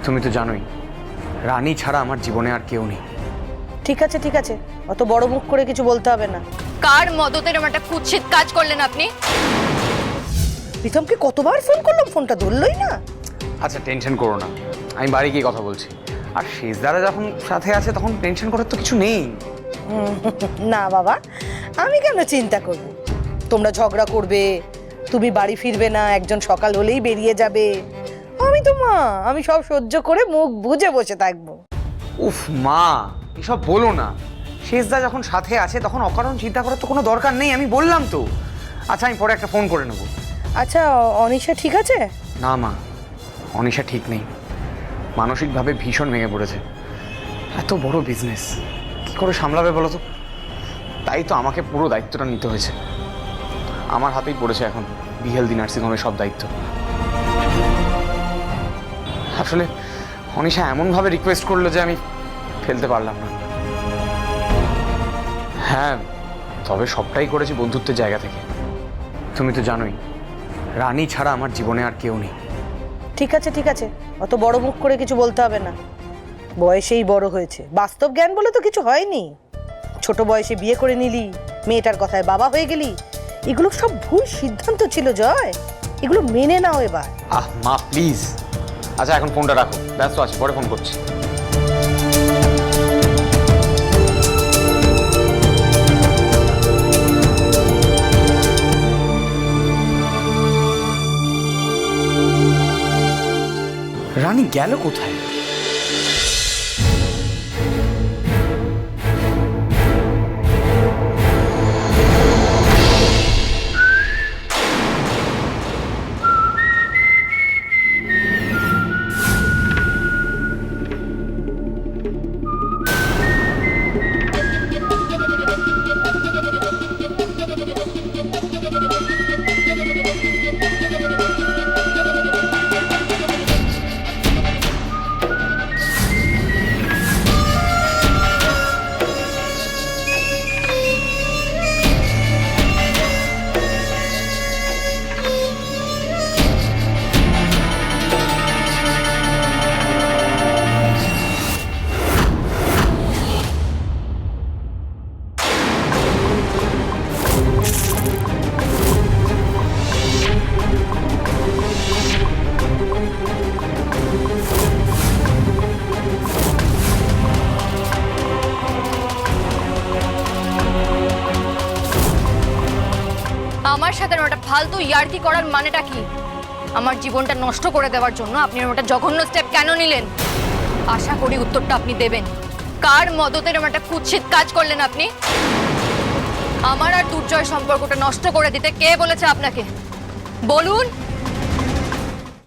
তুমি তো জানোই রানী ছাড়া আমার জীবনে আর কেউ নেই। ঠিক আছে ঠিক আছে, অত বড় মুখ করে কিছু বলতে হবে না। কার মদতে এরকম একটা কুৎসিত কাজ করলেন আপনি? প্রীতমকে কতবার ফোন করলাম, ফোনটা ধরলই না। আচ্ছা টেনশন করো না, আমি বাড়ি গিয়ে কথা বলছি। আর শেষদারা যখন সাথে আছে তখন টেনশন করার তো কিছু নেই। না বাবা, আমি কেন চিন্তা করব? তোমরা ঝগড়া করবে, তুমি বাড়ি ফিরবে না, একজন সকাল হলেই বেরিয়ে যাবে। আমি তো মা, আমি সব সহ্য করে মুখ বুজে বসে থাকবো। উফ মা, এসব বলো না। শেষদা যখন সাথে আছে তখন অকারণ চিন্তা করার তো কোনো দরকার নেই, আমি বললাম তো। আচ্ছা আমি পরে একটা ফোন করে নেবো। আচ্ছা, অনিশা ঠিক আছে? না মা, অনিশা ঠিক নেই, মানসিকভাবে ভীষণ ভেঙে পড়েছে। এত বড় বিজনেস কি করে সামলাবে বলো তো? তাই তো আমাকে পুরো দায়িত্বটা নিতে হয়েছে। আমার হাতেই পড়েছে এখন বিহেলদি নার্সিং হোমের সব দায়িত্ব। আসলে অনিশা এমনভাবে রিকোয়েস্ট করলো যে আমি ফেলতে পারলাম না। হ্যাঁ, তবে সবটাই করেছি বন্ধুত্বের জায়গা থেকে। তুমি তো জানোই রানী ছাড়া আমার জীবনে আর কেউ নেই। ঠিক আছে ঠিক আছে, অত বড় মুখ করে কিছু বলতে হবে না। বয়সেই বড় হয়েছে, বাস্তব জ্ঞান বলে তো কিছু হয়নি। ছোট বয়সে বিয়ে করে নিলি, মেয়েটার কথায় বাবা হয়ে গেলি, এগুলো সব ভুল সিদ্ধান্ত ছিল জয়। এগুলো মেনে নাও এবার। আহ মা প্লিজ। আচ্ছা এখন ফোনটা রাখো, ব্যস্ত আছি, পরে ফোন করছি। রানী গেল কোথায়? আমার সাথে একটা ফালতু ইয়ার্কি করার মানেটা কি? আমার জীবনটা নষ্ট করে দেওয়ার জন্য আপনি একটা জঘন্য স্টেপ কেন নিলেন? আশা করি উত্তরটা আপনি দেবেন। কার মদতে এরকম একটা কুৎসিত কাজ করলেন আপনি? আমার আর দুর্জয় সম্পর্কটা নষ্ট করে দিতে কে বলেছে আপনাকে? বলুন।